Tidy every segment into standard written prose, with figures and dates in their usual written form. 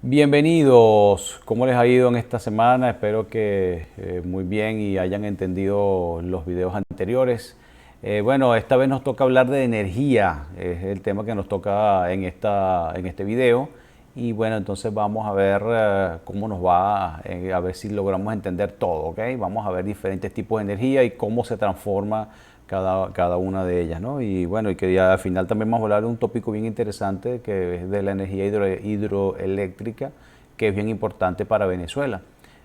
Bienvenidos, ¿cómo les ha ido en esta semana? Espero que muy bien y hayan entendido los videos anteriores. Bueno, esta vez nos toca hablar de energía, es el tema que nos toca en este video. Y bueno, entonces vamos a ver cómo nos va, a ver si logramos entender todo, ¿ok? Vamos a ver diferentes tipos de energía y cómo se transforma cada una de ellas, ¿no? Y bueno, y que ya al final también vamos a hablar de un tópico bien interesante que es de la energía hidroeléctrica, que es bien importante para Venezuela.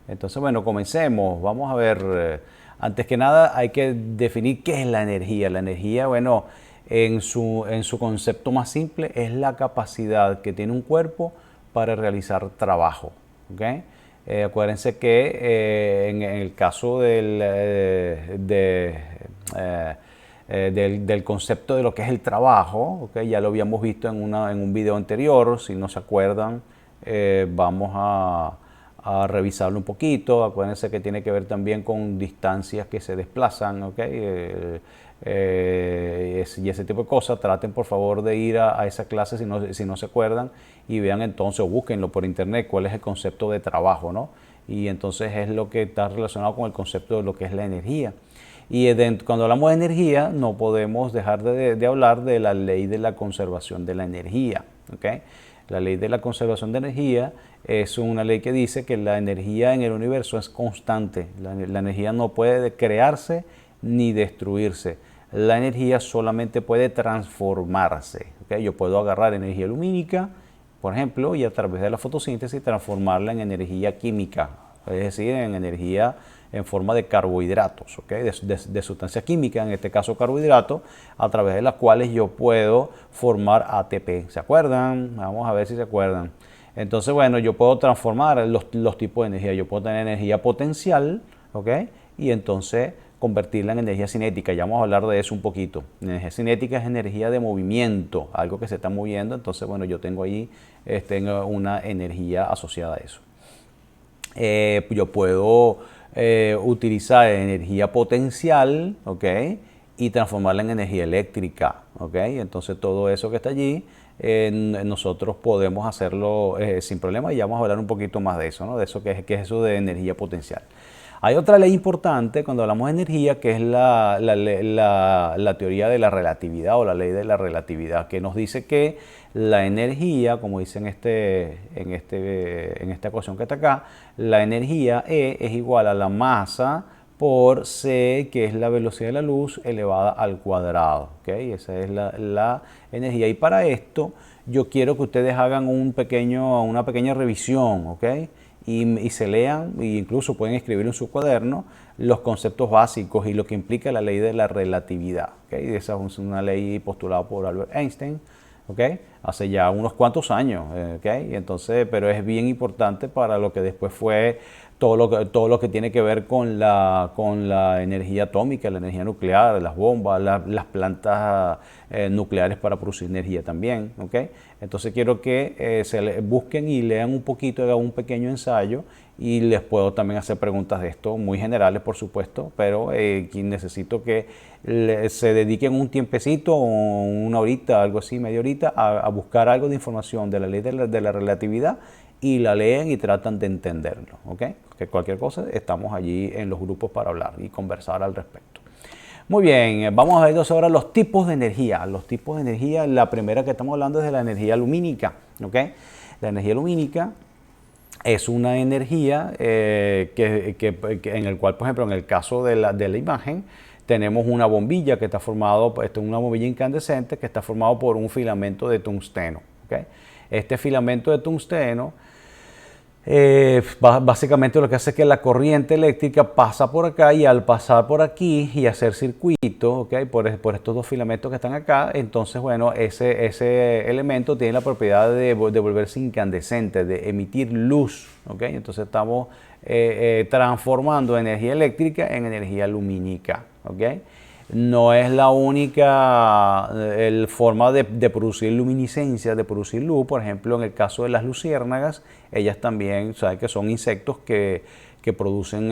Entonces, bueno, comencemos. Vamos a ver, antes que nada hay que definir qué es la energía. La energía, bueno, en su concepto más simple es la capacidad que tiene un cuerpo para realizar trabajo, ¿ok? Acuérdense que en el caso del concepto de lo que es el trabajo, ¿okay? Ya lo habíamos visto en un video anterior, si no se acuerdan, vamos a revisarlo un poquito. Acuérdense que tiene que ver también con distancias que se desplazan, ¿okay? Y ese tipo de cosas. Traten por favor de ir a esa clase si no se acuerdan y vean entonces o búsquenlo por internet cuál es el concepto de trabajo, ¿no? Y entonces es lo que está relacionado con el concepto de lo que es la energía. Y cuando hablamos de energía no podemos dejar de hablar de la ley de la conservación de la energía, ¿okay? La ley de la conservación de energía es una ley que dice que la energía en el universo es constante. La energía no puede crearse ni destruirse. La energía solamente puede transformarse, ¿okay? Yo puedo agarrar energía lumínica, por ejemplo, y a través de la fotosíntesis transformarla en energía química, es decir, en energía en forma de carbohidratos, ¿okay? De sustancias químicas, en este caso carbohidratos, a través de las cuales yo puedo formar ATP. ¿Se acuerdan? Vamos a ver si se acuerdan. Entonces, bueno, yo puedo transformar los tipos de energía. Yo puedo tener energía potencial, ¿okay? Y entonces convertirla en energía cinética. Ya vamos a hablar de eso un poquito. Energía cinética es energía de movimiento, algo que se está moviendo. Entonces, bueno, yo tengo ahí una energía asociada a eso. Yo puedo utilizar energía potencial, ¿ok? Y transformarla en energía eléctrica, ¿ok? Entonces todo eso que está allí, nosotros podemos hacerlo sin problema y ya vamos a hablar un poquito más de eso, ¿no? De eso que es eso de energía potencial. Hay otra ley importante cuando hablamos de energía, que es la teoría de la relatividad o la ley de la relatividad, que nos dice que la energía, como dice en esta ecuación que está acá, la energía E es igual a la masa por C, que es la velocidad de la luz elevada al cuadrado, ¿okay? Esa es la energía. Y para esto yo quiero que ustedes hagan una pequeña revisión, ¿ok? Y se lean, e incluso pueden escribir en su cuaderno los conceptos básicos y lo que implica la ley de la relatividad, ¿okay? Esa es una ley postulada por Albert Einstein, ¿okay? Hace ya unos cuantos años, ¿okay? Entonces, pero es bien importante para lo que después fue todo lo que tiene que ver con la energía atómica, la energía nuclear, las bombas, las plantas nucleares para producir energía también, ¿okay? Entonces quiero que busquen y lean un poquito, hagan un pequeño ensayo y les puedo también hacer preguntas de esto, muy generales por supuesto, pero necesito que se dediquen un tiempecito, una horita, algo así, media horita, a buscar algo de información de la ley de la relatividad y la leen y tratan de entenderlo, ¿ok? Que cualquier cosa, estamos allí en los grupos para hablar y conversar al respecto. Muy bien, vamos a ver ahora los tipos de energía. Los tipos de energía, la primera que estamos hablando es de la energía lumínica, ¿ok? La energía lumínica es una energía en el cual, por ejemplo, en el caso de la imagen, tenemos una bombilla que está formado, una bombilla incandescente que está formado por un filamento de tungsteno, ¿okay? Este filamento de tungsteno básicamente lo que hace es que la corriente eléctrica pasa por acá y al pasar por aquí y hacer circuito, ¿okay? por estos dos filamentos que están acá, entonces bueno, ese elemento tiene la propiedad de volverse incandescente, de emitir luz, ¿okay? Entonces estamos transformando energía eléctrica en energía lumínica, ¿okay? No es la única forma de producir luminiscencia, de producir luz. Por ejemplo, en el caso de las luciérnagas, ellas también, saben que son insectos que producen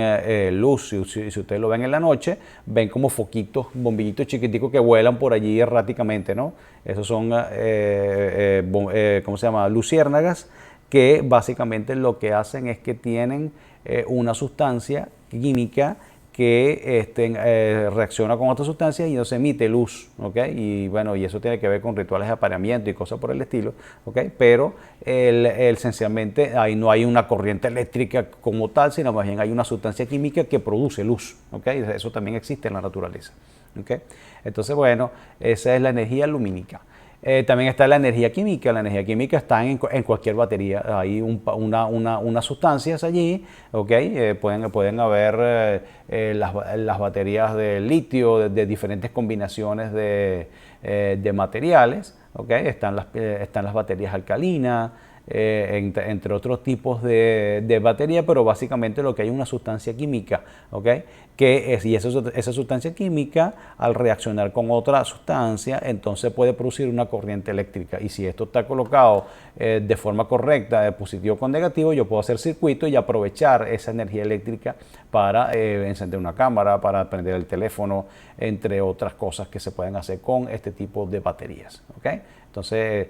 luz. Si ustedes lo ven en la noche, ven como foquitos, bombillitos chiquiticos que vuelan por allí erráticamente, ¿no? Esos son, ¿cómo se llama? Luciérnagas que básicamente lo que hacen es que tienen una sustancia química que reacciona con otra sustancia y nos emite luz, ¿ok? Y bueno, y eso tiene que ver con rituales de apareamiento y cosas por el estilo, ¿ok? Pero esencialmente ahí no hay una corriente eléctrica como tal, sino más bien hay una sustancia química que produce luz, ¿ok? Eso también existe en la naturaleza, ¿ok? Entonces, bueno, esa es la energía lumínica. También está la energía química. La energía química está en cualquier batería. Hay unas sustancias allí, ¿ok? Pueden haber las baterías de litio de diferentes combinaciones de materiales, ¿ok? Están las baterías alcalinas, entre otros tipos de batería, pero básicamente lo que hay es una sustancia química, ¿ok? Y esa sustancia química, al reaccionar con otra sustancia, entonces puede producir una corriente eléctrica. Y si esto está colocado de forma correcta, de positivo con negativo, yo puedo hacer circuito y aprovechar esa energía eléctrica para encender una cámara, para prender el teléfono, entre otras cosas que se pueden hacer con este tipo de baterías, ¿ok? Entonces,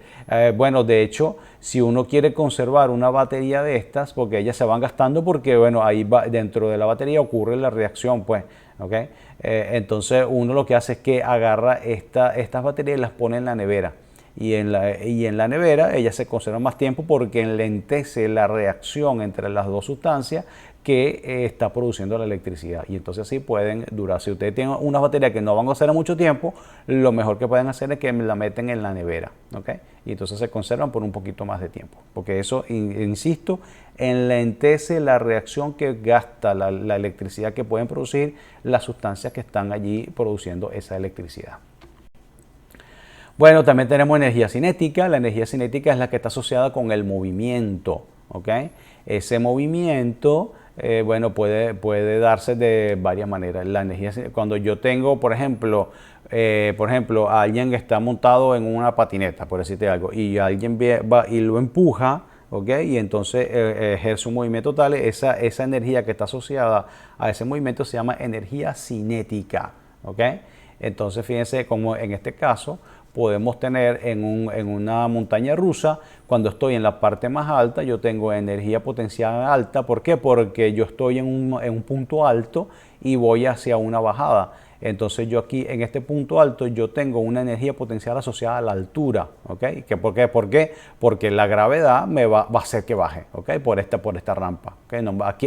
bueno, de hecho, si uno quiere conservar una batería de estas, porque ellas se van gastando, porque bueno, ahí dentro de la batería ocurre la reacción, pues, ¿ok? Entonces, uno lo que hace es que agarra estas baterías y las pone en la nevera. Y en la nevera ellas se conservan más tiempo porque enlentece la reacción entre las dos sustancias que está produciendo la electricidad, y entonces así pueden durar. Si ustedes tienen una batería que no van a usar a mucho tiempo, lo mejor que pueden hacer es que la meten en la nevera, ¿ok? Y entonces se conservan por un poquito más de tiempo, porque eso, insisto, enlentece la reacción que gasta la electricidad que pueden producir las sustancias que están allí produciendo esa electricidad. Bueno, también tenemos energía cinética. La energía cinética es la que está asociada con el movimiento, ¿ok? Ese movimiento, bueno, puede darse de varias maneras. La energía, cuando yo tengo, por ejemplo, alguien que está montado en una patineta, por decirte algo, y alguien va y lo empuja, ¿ok? Y entonces ejerce un movimiento tal, esa energía que está asociada a ese movimiento se llama energía cinética, ¿ok? Entonces, fíjense cómo en este caso podemos tener en una montaña rusa, cuando estoy en la parte más alta, yo tengo energía potencial alta. ¿Por qué? Porque yo estoy en un punto alto y voy hacia una bajada. Entonces yo aquí en este punto alto yo tengo una energía potencial asociada a la altura, ¿ok? ¿Por qué? ¿Por qué? Porque la gravedad me va a hacer que baje, ¿ok? Por esta rampa, ¿ok?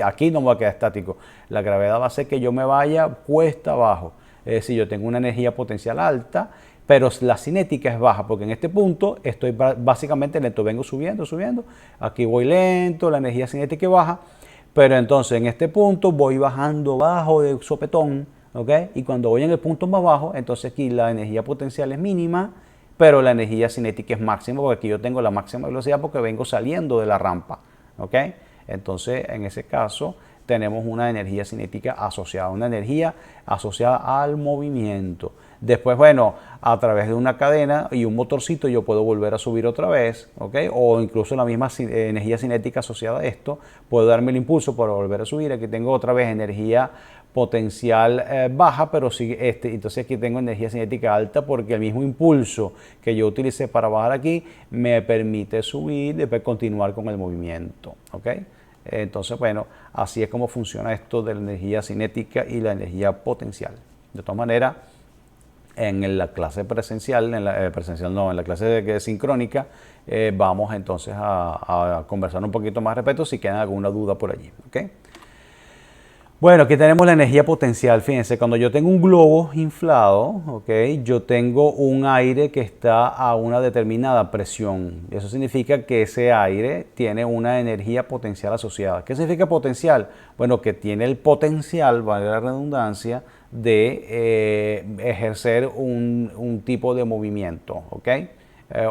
Aquí no me va a quedar estático. La gravedad va a hacer que yo me vaya cuesta abajo. Es decir, yo tengo una energía potencial alta, pero la cinética es baja, porque en este punto estoy básicamente lento, vengo subiendo, aquí voy lento, la energía cinética es baja, pero entonces en este punto voy bajando bajo de sopetón, ¿ok? Y cuando voy en el punto más bajo, entonces aquí la energía potencial es mínima, pero la energía cinética es máxima, porque aquí yo tengo la máxima velocidad porque vengo saliendo de la rampa, ¿ok? Entonces, en ese caso, tenemos una energía cinética asociada, una energía asociada al movimiento. Después, bueno, a través de una cadena y un motorcito yo puedo volver a subir otra vez, ¿ok? O incluso la misma energía cinética asociada a esto, puedo darme el impulso para volver a subir. Aquí tengo otra vez energía potencial baja, pero sí, entonces aquí tengo energía cinética alta porque el mismo impulso que yo utilicé para bajar aquí me permite subir y después continuar con el movimiento, ¿ok? Entonces, bueno, así es como funciona esto de la energía cinética y la energía potencial. De todas maneras, en la clase presencial, en la clase sincrónica, vamos entonces a conversar un poquito más respecto si queda alguna duda por allí, ¿ok? Bueno, aquí tenemos la energía potencial. Fíjense, cuando yo tengo un globo inflado, ¿okay? Yo tengo un aire que está a una determinada presión. Eso significa que ese aire tiene una energía potencial asociada. ¿Qué significa potencial? Bueno, que tiene el potencial, vale la redundancia, de ejercer un tipo de movimiento, ¿okay?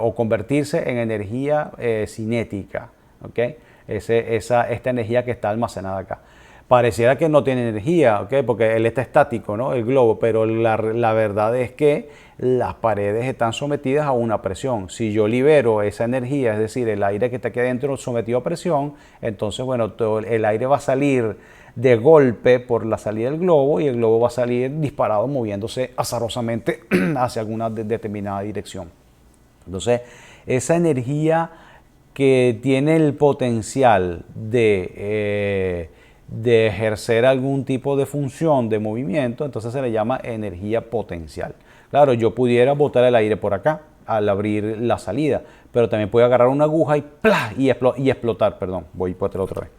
O convertirse en energía cinética, ¿okay? Esta energía que está almacenada acá. Pareciera que no tiene energía, ¿ok? Porque él está estático, ¿no? El globo, pero la verdad es que las paredes están sometidas a una presión. Si yo libero esa energía, es decir, el aire que está aquí adentro sometido a presión, entonces, bueno, el aire va a salir de golpe por la salida del globo y el globo va a salir disparado, moviéndose azarosamente hacia alguna determinada dirección. Entonces, esa energía que tiene el potencial de ejercer algún tipo de función de movimiento, entonces se le llama energía potencial. Claro, yo pudiera botar el aire por acá al abrir la salida, pero también puedo agarrar una aguja y ¡plá! Y explotar, perdón, voy por otra vez.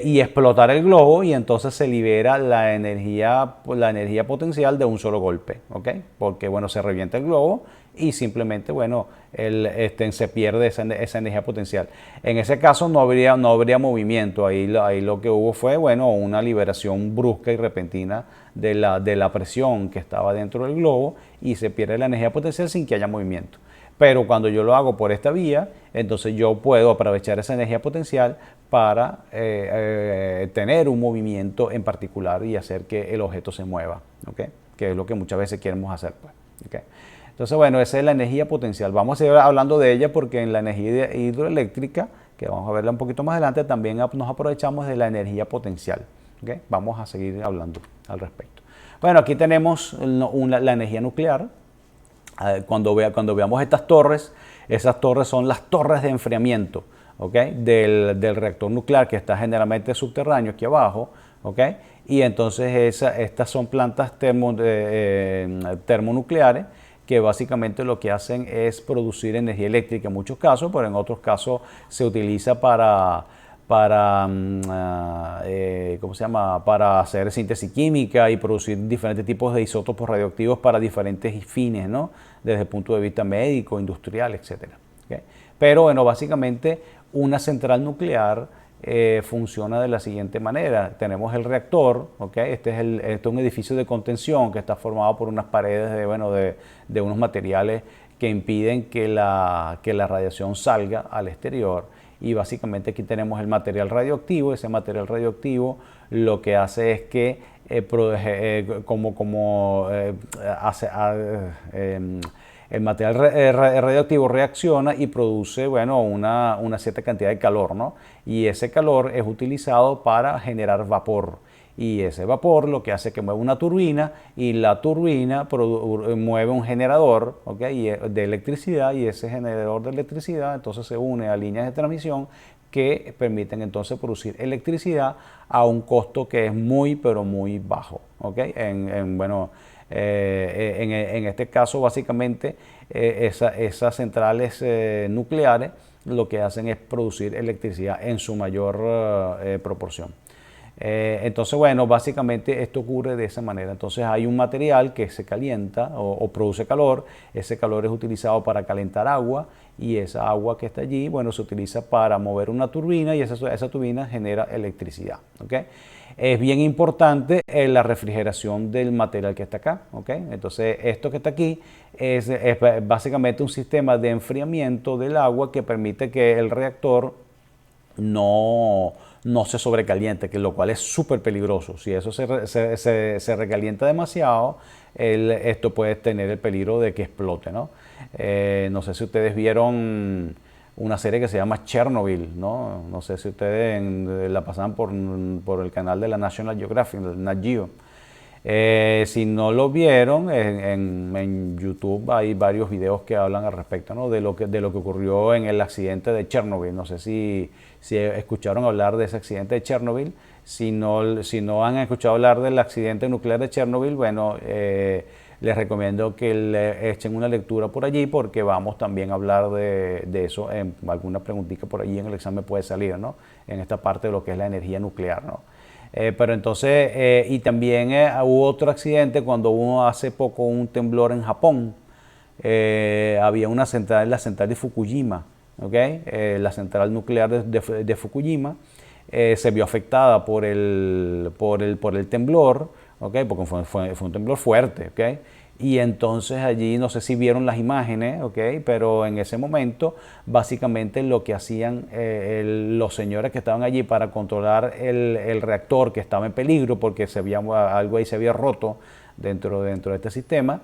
Y explotar el globo, y entonces se libera la energía potencial de un solo golpe, ¿ok? Porque, bueno, se revienta el globo y simplemente, bueno, se pierde esa energía potencial. En ese caso no habría movimiento, ahí lo que hubo fue, bueno, una liberación brusca y repentina de la presión que estaba dentro del globo, y se pierde la energía potencial sin que haya movimiento. Pero cuando yo lo hago por esta vía, entonces yo puedo aprovechar esa energía potencial para tener un movimiento en particular y hacer que el objeto se mueva, ¿okay? Que es lo que muchas veces queremos hacer, pues, ¿okay? Entonces, bueno, esa es la energía potencial. Vamos a seguir hablando de ella porque en la energía hidroeléctrica, que vamos a verla un poquito más adelante, también nos aprovechamos de la energía potencial, ¿okay? Vamos a seguir hablando al respecto. Bueno, aquí tenemos la energía nuclear. Cuando veamos estas torres, esas torres son las torres de enfriamiento, ¿okay? del reactor nuclear, que está generalmente subterráneo aquí abajo, ¿okay? Y entonces estas son plantas termonucleares que básicamente lo que hacen es producir energía eléctrica en muchos casos, pero en otros casos se utiliza para ¿cómo se llama? Para hacer síntesis química y producir diferentes tipos de isótopos radioactivos para diferentes fines, ¿no? Desde el punto de vista médico, industrial, etc. ¿Okay? Pero bueno, básicamente una central nuclear funciona de la siguiente manera. Tenemos el reactor, ¿okay? Este es un edificio de contención que está formado por unas paredes de unos materiales que impiden que la radiación salga al exterior. Y básicamente aquí tenemos el material radioactivo. Ese material radioactivo lo que hace es que el material radioactivo reacciona y produce, bueno, una cierta cantidad de calor, ¿no? Y ese calor es utilizado para generar vapor. Y ese vapor lo que hace es que mueve una turbina, y la turbina mueve un generador, ¿okay? de electricidad, y ese generador de electricidad entonces se une a líneas de transmisión que permiten entonces producir electricidad a un costo que es muy, pero muy bajo, ¿okay? En este caso, básicamente, esas centrales nucleares lo que hacen es producir electricidad en su mayor proporción. Entonces, bueno, básicamente esto ocurre de esa manera. Entonces hay un material que se calienta o produce calor. Ese calor es utilizado para calentar agua, y esa agua que está allí, bueno, se utiliza para mover una turbina, y esa turbina genera electricidad, ¿okay? Es bien importante la refrigeración del material que está acá, ¿okay? Entonces esto que está aquí es básicamente un sistema de enfriamiento del agua que permite que el reactor no se sobrecaliente, lo cual es súper peligroso. Si eso se recalienta demasiado, esto puede tener el peligro de que explote, ¿no? No sé si ustedes vieron una serie que se llama Chernobyl, ¿no? No sé si ustedes la pasan por el canal de la National Geographic, el Nat Geo. Si no lo vieron, en YouTube hay varios videos que hablan al respecto, ¿no? de lo que ocurrió en el accidente de Chernobyl. No sé si escucharon hablar de ese accidente de Chernobyl. Si no han escuchado hablar del accidente nuclear de Chernobyl, bueno, les recomiendo que le echen una lectura por allí, porque vamos también a hablar de eso. En alguna preguntita por allí en el examen puede salir, ¿no? En esta parte de lo que es la energía nuclear, ¿no? Pero entonces, y también hubo otro accidente cuando hubo hace poco un temblor en Japón. Había una central, la central de Fukushima, ¿okay? La central nuclear de Fukushima se vio afectada por el temblor, ¿okay? Porque fue un temblor fuerte, ¿okay? Y entonces allí, no sé si vieron las imágenes, ¿okay? Pero en ese momento básicamente lo que hacían los señores que estaban allí para controlar el reactor, que estaba en peligro porque algo ahí se había roto dentro de este sistema.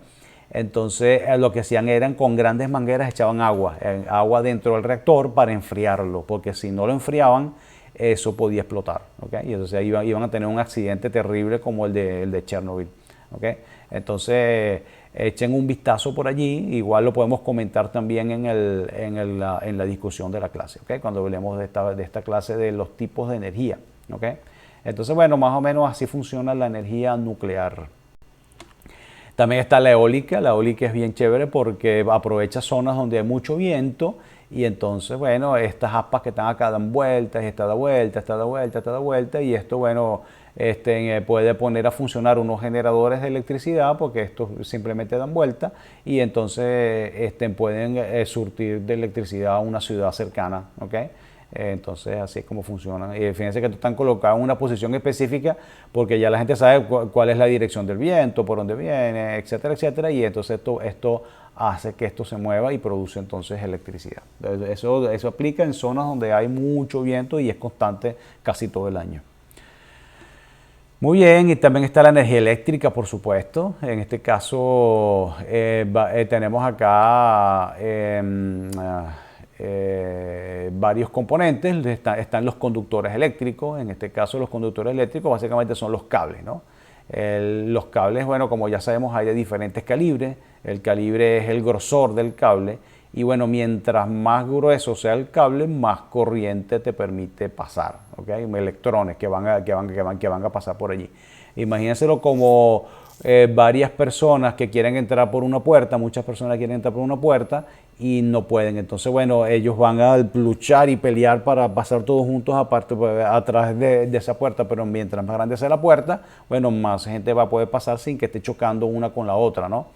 Entonces lo que hacían eran, con grandes mangueras echaban agua dentro del reactor para enfriarlo, porque si no lo enfriaban, eso podía explotar, ¿okay? Y entonces iban a tener un accidente terrible como el de Chernobyl. ¿ok? Entonces, echen un vistazo por allí, igual lo podemos comentar también en la discusión de la clase, ¿ok? Cuando hablemos de esta clase de los tipos de energía, ¿ok? Entonces, bueno, más o menos así funciona la energía nuclear. También está la eólica es bien chévere porque aprovecha zonas donde hay mucho viento y entonces, bueno, estas aspas que están acá dan vueltas, esta da vuelta, esta da vuelta, esta da vuelta y esto, bueno, puede poner a funcionar unos generadores de electricidad porque estos simplemente dan vuelta y entonces pueden surtir de electricidad a una ciudad cercana, ¿ok? Entonces así es como funcionan. Y fíjense que están colocados en una posición específica porque ya la gente sabe cuál es la dirección del viento, por dónde viene, etcétera, etcétera. Y entonces esto hace que esto se mueva y produce entonces electricidad. Eso aplica en zonas donde hay mucho viento y es constante casi todo el año. Muy bien, y también está la energía eléctrica, por supuesto. En este caso tenemos acá varios componentes. Están los conductores eléctricos. En este caso los conductores eléctricos básicamente son los cables, ¿no? Los cables, bueno, como ya sabemos, hay de diferentes calibres. El calibre es el grosor del cable. Y bueno, mientras más grueso sea el cable, más corriente te permite pasar, ¿ok? Electrones que van a pasar por allí. Imagínenselo como varias personas que quieren entrar por una puerta, muchas personas quieren entrar por una puerta y no pueden. Entonces, bueno, ellos van a luchar y pelear para pasar todos juntos a través de esa puerta, pero mientras más grande sea la puerta, bueno, más gente va a poder pasar sin que esté chocando una con la otra, ¿no?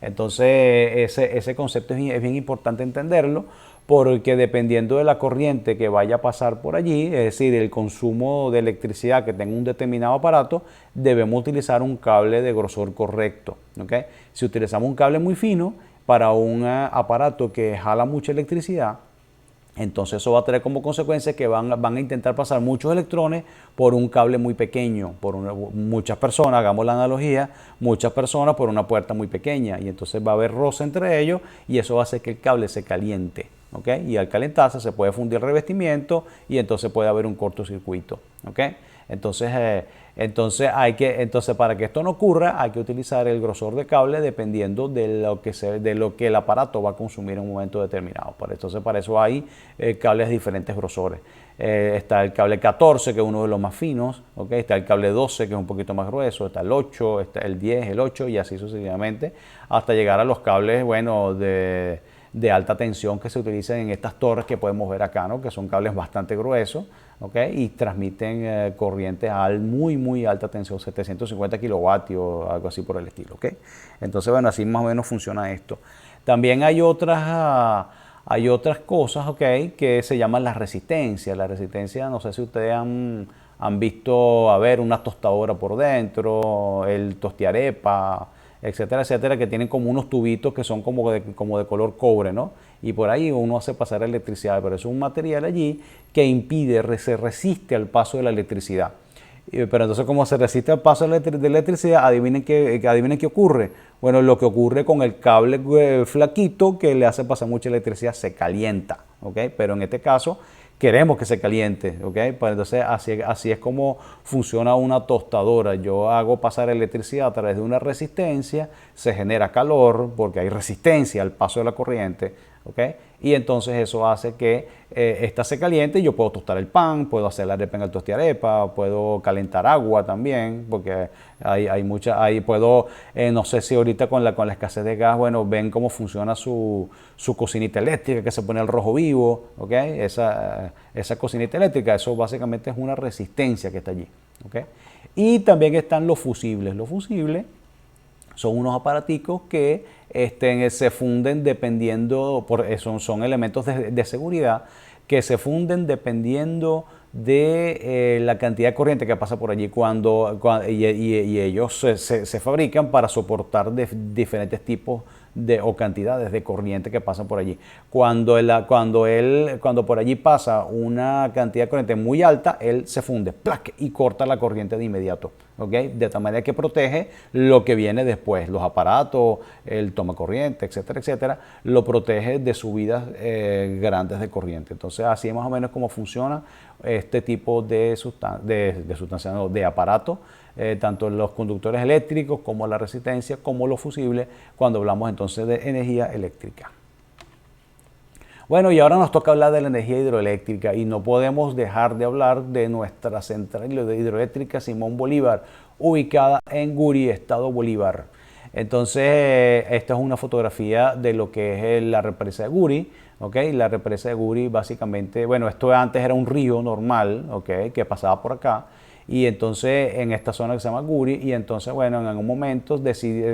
Entonces, ese concepto es bien importante entenderlo porque dependiendo de la corriente que vaya a pasar por allí, es decir, el consumo de electricidad que tenga un determinado aparato, debemos utilizar un cable de grosor correcto, ¿okay? Si utilizamos un cable muy fino para un aparato que jala mucha electricidad, entonces eso va a tener como consecuencia que van a intentar pasar muchos electrones por un cable muy pequeño, muchas personas, hagamos la analogía, muchas personas por una puerta muy pequeña y entonces va a haber roce entre ellos y eso va a hacer que el cable se caliente, ¿ok? Y al calentarse se puede fundir el revestimiento y entonces puede haber un cortocircuito, ¿ok? Entonces para que esto no ocurra hay que utilizar el grosor de cable dependiendo de lo que el aparato va a consumir en un momento determinado. Entonces para eso hay cables de diferentes grosores. Está el cable 14 que es uno de los más finos, ¿okay? Está el cable 12 que es un poquito más grueso, está el 8, está el 10, el 8 y así sucesivamente hasta llegar a los cables, bueno, de alta tensión que se utilizan en estas torres que podemos ver acá, ¿no? Que son cables bastante gruesos, ¿okay? Y transmiten corrientes a muy alta tensión, 750 kilovatios, algo así por el estilo, ¿okay? Entonces, bueno, así más o menos funciona esto. También hay otras cosas, ¿okay? Que se llaman las resistencias. La resistencia, no sé si ustedes han visto, a ver, una tostadora por dentro, el tostiarepa, etcétera, etcétera, que tienen como unos tubitos que son como de color cobre, ¿no? Y por ahí uno hace pasar electricidad, pero es un material allí que se resiste al paso de la electricidad. Pero entonces, como se resiste al paso de la electricidad, adivinen qué ocurre. Bueno, lo que ocurre con el cable flaquito que le hace pasar mucha electricidad, se calienta, ¿ok? Pero en este caso, queremos que se caliente, ¿ok? Pues entonces así es como funciona una tostadora. Yo hago pasar electricidad a través de una resistencia, se genera calor porque hay resistencia al paso de la corriente, ¿ok? Y entonces eso hace que esta se caliente y yo puedo tostar el pan, puedo hacer la arepa en el tostiarepa, puedo calentar agua también, porque no sé si ahorita con la escasez de gas, bueno, ven cómo funciona su cocinita eléctrica que se pone el rojo vivo, ¿ok? Esa cocinita eléctrica, eso básicamente es una resistencia que está allí, ¿ok? Y también están los fusibles. Los fusibles son unos aparaticos que se funden dependiendo, son elementos de seguridad que se funden dependiendo de la cantidad de corriente que pasa por allí y ellos se fabrican para soportar diferentes tipos o cantidades de corriente que pasan por allí. Cuando por allí pasa una cantidad de corriente muy alta, él se funde, ¡plac!, y corta la corriente de inmediato, ¿ok? De tal manera que protege lo que viene después, los aparatos, el toma corriente, etcétera, etcétera, lo protege de subidas grandes de corriente. Entonces, así es más o menos cómo funciona este tipo de sustancia, no, de aparato, tanto los conductores eléctricos como la resistencia, como los fusibles, cuando hablamos entonces de energía eléctrica. Bueno, y ahora nos toca hablar de la energía hidroeléctrica y no podemos dejar de hablar de nuestra central hidroeléctrica Simón Bolívar, ubicada en Guri, estado Bolívar. Entonces, esta es una fotografía de lo que es la represa de Guri, ¿ok? La represa de Guri básicamente, bueno, esto antes era un río normal, ¿ok? Que pasaba por acá. Y entonces en esta zona que se llama Guri, y entonces, bueno, en algún momento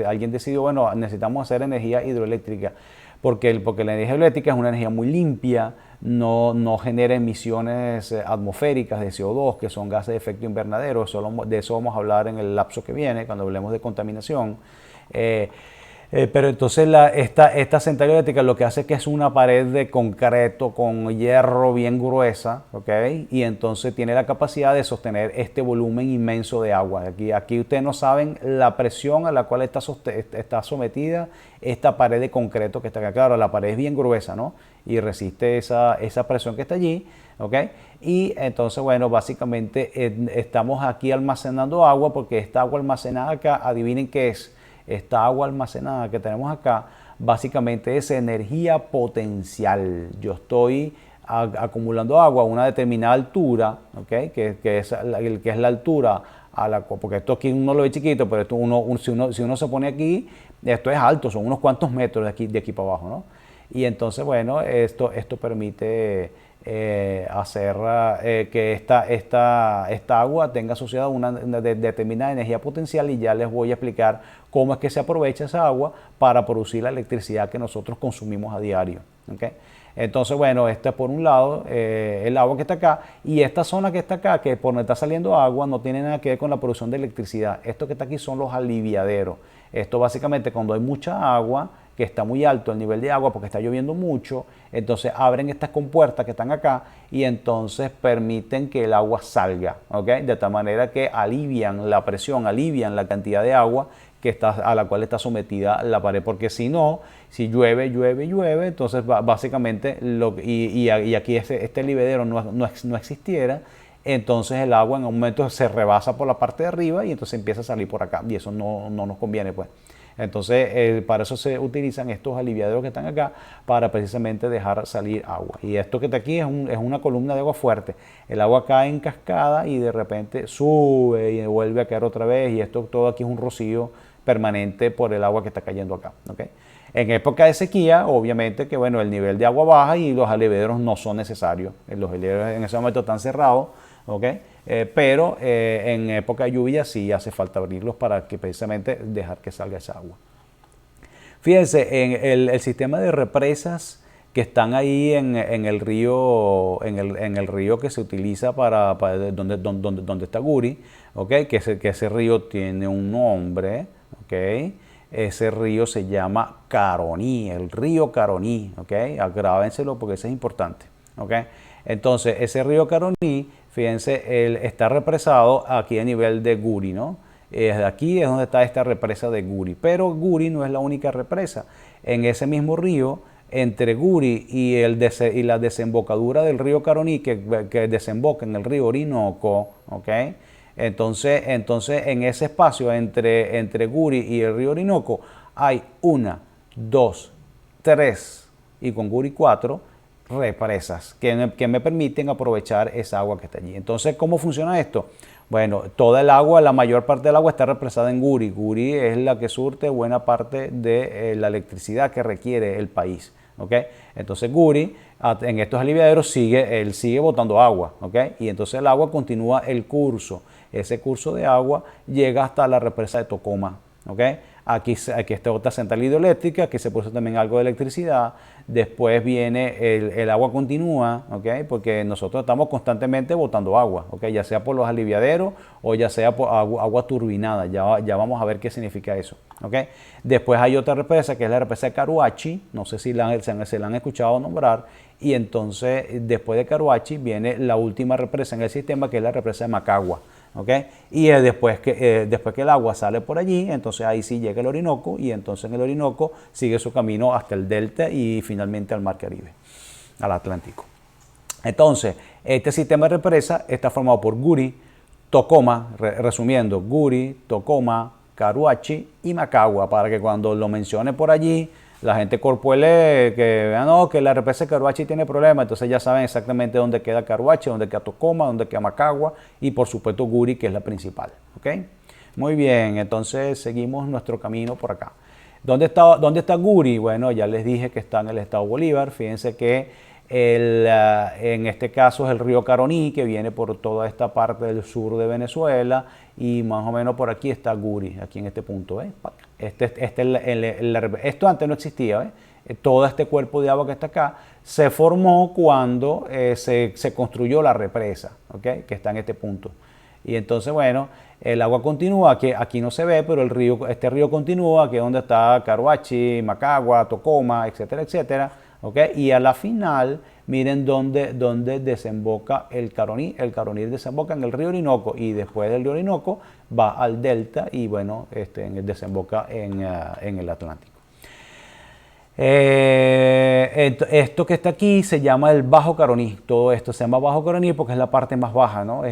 alguien decidió, bueno, necesitamos hacer energía hidroeléctrica. Porque la energía eléctrica es una energía muy limpia, no genera emisiones atmosféricas de CO2, que son gases de efecto invernadero. De eso vamos a hablar en el lapso que viene, cuando hablemos de contaminación. Pero entonces esta central eléctrica lo que hace es que es una pared de concreto con hierro bien gruesa, ¿ok? Y entonces tiene la capacidad de sostener este volumen inmenso de agua. Aquí ustedes no saben la presión a la cual está sometida esta pared de concreto que está acá. Claro, la pared es bien gruesa, ¿no? Y resiste esa presión que está allí, ¿ok? Y entonces, bueno, básicamente estamos aquí almacenando agua, porque esta agua almacenada acá, adivinen qué es. Esta agua almacenada que tenemos acá básicamente es energía potencial. Yo estoy acumulando agua a una determinada altura, ¿okay? que es la altura porque esto aquí uno lo ve chiquito, pero esto si uno se pone aquí, esto es alto, son unos cuantos metros de aquí para abajo, ¿no? Y entonces, bueno, esto permite hacer que esta agua tenga asociada una determinada energía potencial, y ya les voy a explicar cómo es que se aprovecha esa agua para producir la electricidad que nosotros consumimos a diario, ¿okay? Entonces, bueno, esta es por un lado el agua que está acá, y esta zona que está acá, que por donde está saliendo agua, no tiene nada que ver con la producción de electricidad. Esto que está aquí son los aliviaderos. Esto básicamente, cuando hay mucha agua, que está muy alto el nivel de agua porque está lloviendo mucho, entonces abren estas compuertas que están acá y entonces permiten que el agua salga, ¿ok? De tal manera que alivian la presión, alivian la cantidad de agua a la cual está sometida la pared, porque si no, si llueve, entonces básicamente, y aquí este aliviadero no existiera, entonces el agua en un momento se rebasa por la parte de arriba y entonces empieza a salir por acá, y eso no nos conviene, pues. Entonces, para eso se utilizan estos aliviaderos que están acá, para precisamente dejar salir agua. Y esto que está aquí es una columna de agua fuerte. El agua cae en cascada y de repente sube y vuelve a caer otra vez, y esto todo aquí es un rocío permanente por el agua que está cayendo acá, ¿okay? En época de sequía, obviamente que, bueno, el nivel de agua baja y los aliviaderos no son necesarios. Los aliviaderos en ese momento están cerrados, ¿okay? Pero en época de lluvia sí hace falta abrirlos para que precisamente dejar que salga esa agua. Fíjense, en el sistema de represas que están ahí en el río, en el río que se utiliza para donde está Guri, ¿okay? Que ese río tiene un nombre, ¿okay? Ese río se llama Caroní, el río Caroní, ¿okay? Grábenselo porque eso es importante, ¿okay? Entonces, ese río Caroní, fíjense, él está represado aquí a nivel de Guri, ¿no? Aquí es donde está esta represa de Guri, pero Guri no es la única represa. En ese mismo río, entre Guri y la desembocadura del río Caroní, que desemboca en el río Orinoco, ¿ok? Entonces en ese espacio entre Guri y el río Orinoco hay 1, 2, 3 y con Guri 4 represas que me permiten aprovechar esa agua que está allí. Entonces, ¿cómo funciona esto? Bueno, toda el agua, la mayor parte del agua está represada en Guri. Guri es la que surte buena parte de la electricidad que requiere el país, ¿okay? Entonces Guri, en estos aliviaderos, sigue botando agua, ¿okay? Y entonces el agua continúa el curso. Ese curso de agua llega hasta la represa de Tocoma, ¿okay? Aquí está otra central hidroeléctrica, aquí se produce también algo de electricidad. Después viene el agua continúa, ¿okay? Porque nosotros estamos constantemente botando agua, ¿okay? Ya sea por los aliviaderos o ya sea por agua turbinada. Ya vamos a ver qué significa eso, ¿okay? Después hay otra represa que es la represa de Caruachi, no sé si se la han escuchado nombrar. Y entonces después de Caruachi viene la última represa en el sistema, que es la represa de Macagua, ¿ok? Y después que el agua sale por allí, entonces ahí sí llega el Orinoco y entonces en el Orinoco sigue su camino hasta el delta y finalmente al Mar Caribe, al Atlántico. Entonces, este sistema de represa está formado por Guri, Tocoma, resumiendo, Guri, Tocoma, Caruachi y Macagua, para que cuando lo mencione por allí, la gente corpuele que vean, no, que la represa de Caruachi tiene problemas, entonces ya saben exactamente dónde queda Caruachi, dónde queda Tocoma, dónde queda Macagua y por supuesto Guri, que es la principal. ¿Ok? Muy bien, entonces seguimos nuestro camino por acá. ¿Dónde está Guri? Bueno, ya les dije que está en el estado Bolívar. Fíjense que en este caso es el río Caroní, que viene por toda esta parte del sur de Venezuela y más o menos por aquí está Guri, aquí en este punto. Esto antes no existía. Todo este cuerpo de agua que está acá se formó cuando se construyó la represa, ¿okay? Que está en este punto. Y entonces, bueno, el agua continúa, que aquí no se ve, pero este río continúa, que es donde está Caruachi, Macagua, Tocoma, etcétera, etcétera. ¿Okay? Y a la final, miren dónde desemboca el Caroní. El Caroní desemboca en el río Orinoco y después del río Orinoco va al delta y bueno, desemboca en el Atlántico. Esto que está aquí se llama el Bajo Caroní. Todo esto se llama Bajo Caroní porque es la parte más baja, ¿no?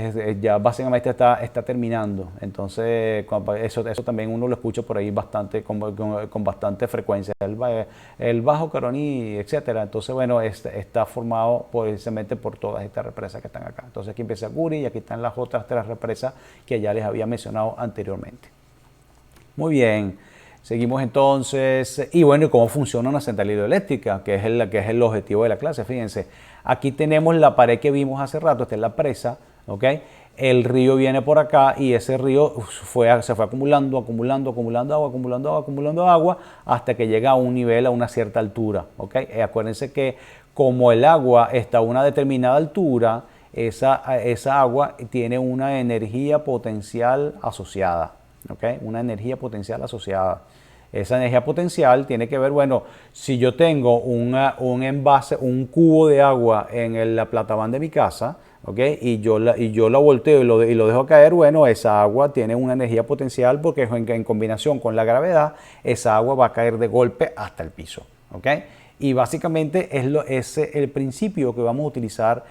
Ya básicamente está terminando. Entonces, eso también uno lo escucha por ahí bastante, con bastante frecuencia. El Bajo Caroní, etcétera. Entonces, bueno, está formado precisamente por todas estas represas que están acá. Entonces, aquí empieza Guri y aquí están las otras 3 represas que ya les había mencionado anteriormente. Muy bien. Seguimos entonces, y bueno, ¿cómo funciona una central hidroeléctrica? Que es el objetivo de la clase. Fíjense, aquí tenemos la pared que vimos hace rato, esta es la presa, ¿ok? El río viene por acá y ese río se fue acumulando agua, hasta que llega a un nivel, a una cierta altura, ¿ok? Acuérdense que como el agua está a una determinada altura, esa agua tiene una energía potencial asociada. ¿Okay? Una energía potencial asociada. Esa energía potencial tiene que ver, bueno, si yo tengo un envase, un cubo de agua en la platabán de mi casa, ¿okay? y yo la volteo y lo dejo caer, bueno, esa agua tiene una energía potencial porque en combinación con la gravedad, esa agua va a caer de golpe hasta el piso. ¿Okay? Y básicamente es el principio que vamos a utilizar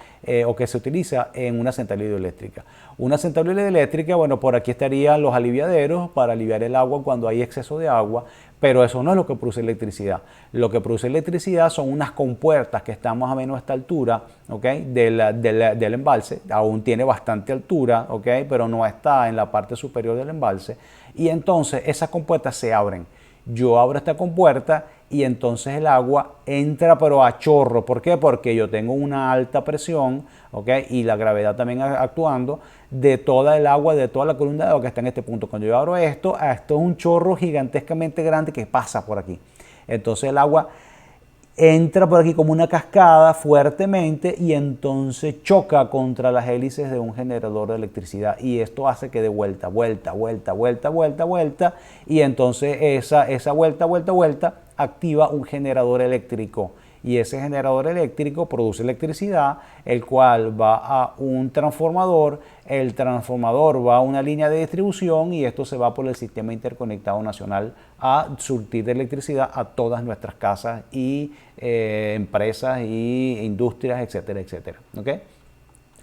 o que se utiliza en una central hidroeléctrica. Una central hidroeléctrica, bueno, por aquí estarían los aliviaderos para aliviar el agua cuando hay exceso de agua, pero eso no es lo que produce electricidad. Lo que produce electricidad son unas compuertas que están más o menos a esta altura, ¿okay? del embalse. Aún tiene bastante altura, ¿okay? Pero no está en la parte superior del embalse. Y entonces esas compuertas se abren. Yo abro esta compuerta y entonces el agua entra pero a chorro. ¿Por qué? Porque yo tengo una alta presión, ¿ok? Y la gravedad también actuando de toda el agua, de toda la columna de agua que está en este punto. Cuando yo abro esto es un chorro gigantescamente grande que pasa por aquí. Entonces el agua entra por aquí como una cascada fuertemente y entonces choca contra las hélices de un generador de electricidad y esto hace que dé vuelta y entonces esa vuelta activa un generador eléctrico y ese generador eléctrico produce electricidad, el cual va a un transformador, el transformador va a una línea de distribución y esto se va por el sistema interconectado nacional a surtir de electricidad a todas nuestras casas y empresas y industrias, etcétera, etcétera. ¿Okay?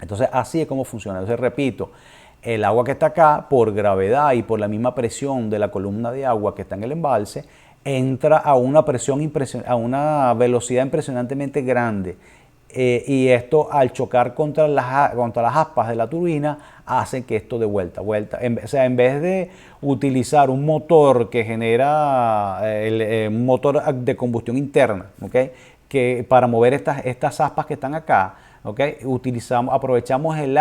Entonces así es como funciona. Entonces repito, el agua que está acá por gravedad y por la misma presión de la columna de agua que está en el embalse, entra a una a una velocidad impresionantemente grande y esto al chocar contra las aspas de la turbina hace que esto dé vuelta. O sea, en vez de utilizar un motor que genera un motor de combustión interna, ¿okay? Que para mover estas aspas que están acá, ¿okay? Aprovechamos el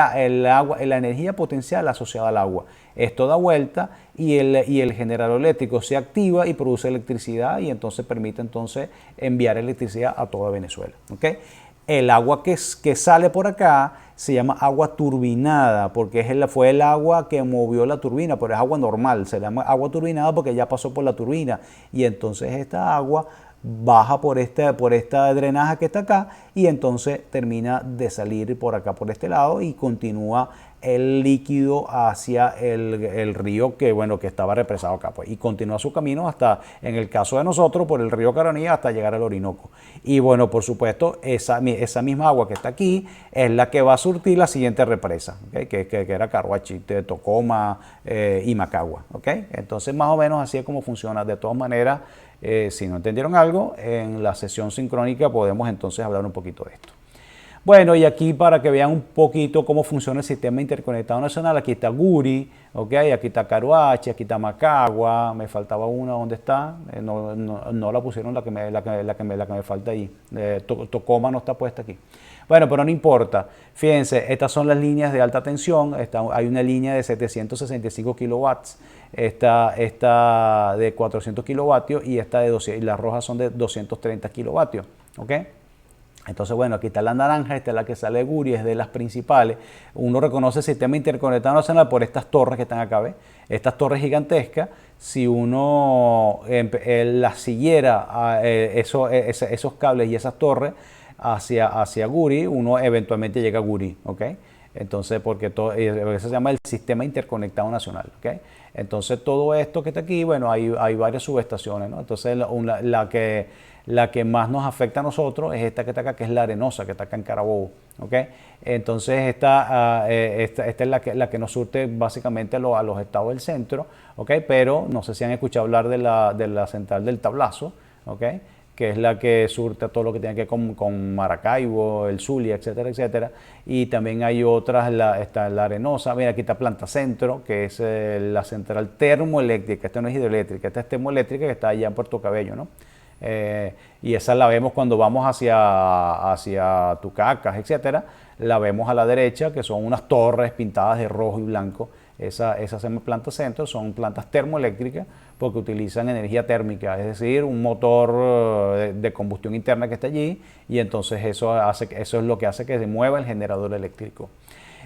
agua, la energía potencial asociada al agua. Esto da vuelta y el generador eléctrico se activa y produce electricidad y entonces permite enviar electricidad a toda Venezuela. ¿Okay? El agua que sale por acá se llama agua turbinada porque fue el agua que movió la turbina, pero es agua normal, se llama agua turbinada porque ya pasó por la turbina y entonces esta agua baja por esta drenaje que está acá y entonces termina de salir por acá, por este lado, y continúa el líquido hacia el río que, bueno, que estaba represado acá, pues, y continúa su camino hasta, en el caso de nosotros, por el río Caronía hasta llegar al Orinoco. Y bueno, por supuesto, esa misma agua que está aquí es la que va a surtir la siguiente represa, ¿okay? que era Caruachi, Tocoma y Macagua, ¿okay? Entonces, más o menos así es como funciona. De todas maneras, si no entendieron algo, en la sesión sincrónica podemos entonces hablar un poquito de esto. Bueno, y aquí para que vean un poquito cómo funciona el sistema interconectado nacional, aquí está Guri, ¿okay? Aquí está Caruachi, aquí está Macagua, me faltaba una, ¿dónde está? No la pusieron la que me falta ahí. Tocoma no está puesta aquí. Bueno, pero no importa. Fíjense, estas son las líneas de alta tensión. Hay una línea de 765 kilowatts, esta de 400 kilovatios y esta de 200, y las rojas son de 230 kilovatios, ¿ok? Entonces, bueno, aquí está la naranja, esta es la que sale de Guri, es de las principales. Uno reconoce el sistema interconectado nacional por estas torres que están acá, ¿ves? Estas torres gigantescas, si uno las siguiera, esos cables y esas torres hacia Guri, uno eventualmente llega a Guri, ¿ok? Entonces, porque eso se llama el sistema interconectado nacional, ¿ok? Entonces, todo esto que está aquí, bueno, hay varias subestaciones, ¿no? Entonces, la que más nos afecta a nosotros es esta que está acá, que es la Arenosa, que está acá en Carabobo, ¿ok? Entonces, esta es la que nos surte básicamente a los estados del centro, ¿ok? Pero no sé si han escuchado hablar de la central del Tablazo, ¿ok? Que es la que surte todo lo que tiene que ver con Maracaibo, el Zulia, etcétera, etcétera. Y también hay otras, está la Arenosa, mira, aquí está Planta Centro, que es la central termoeléctrica. Esta no es hidroeléctrica, esta es termoeléctrica, que está allá en Puerto Cabello, ¿no? Y esa la vemos cuando vamos hacia Tucacas, etcétera. La vemos a la derecha, que son unas torres pintadas de rojo y blanco. Esas se llama Planta Centro, son plantas termoeléctricas porque utilizan energía térmica, es decir, un motor de combustión interna que está allí, y entonces eso es lo que hace que se mueva el generador eléctrico.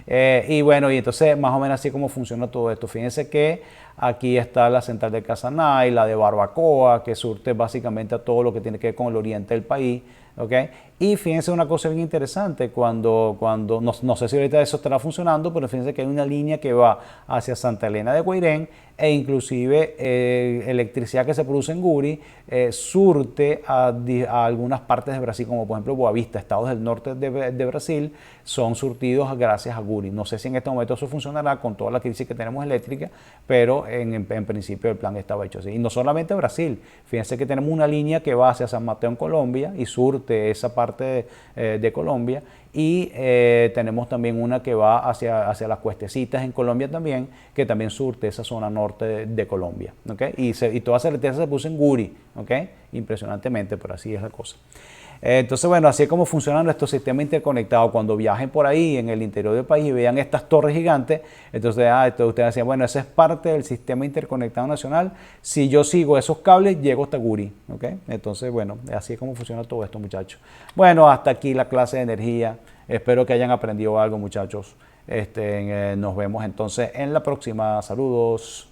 Y bueno, y entonces más o menos así como funciona todo esto. Fíjense que aquí está la central de Casanay, la de Barbacoa, que surte básicamente a todo lo que tiene que ver con el oriente del país, ¿ok? Y fíjense una cosa bien interesante, cuando no sé si ahorita eso estará funcionando, pero fíjense que hay una línea que va hacia Santa Elena de Guairén, e inclusive electricidad que se produce en Guri surte a algunas partes de Brasil, como por ejemplo Boavista, estados del norte de Brasil, son surtidos gracias a Guri. No sé si en este momento eso funcionará con toda la crisis que tenemos eléctrica, pero en principio el plan estaba hecho así. Y no solamente Brasil, fíjense que tenemos una línea que va hacia San Mateo en Colombia y surte esa parte de Colombia, y tenemos también una que va hacia las Cuestecitas en Colombia también, que también surte esa zona norte de Colombia, ¿okay? Y toda esa electricidad se puso en Guri, ¿okay? Impresionantemente, pero así es la cosa. Entonces, bueno, así es como funcionan nuestros sistemas interconectados. Cuando viajen por ahí en el interior del país y vean estas torres gigantes, entonces ustedes decían, bueno, esa es parte del sistema interconectado nacional. Si yo sigo esos cables, llego hasta Guri, ¿ok? Entonces, bueno, así es como funciona todo esto, muchachos. Bueno, hasta aquí la clase de energía. Espero que hayan aprendido algo, muchachos. Nos vemos entonces en la próxima. Saludos.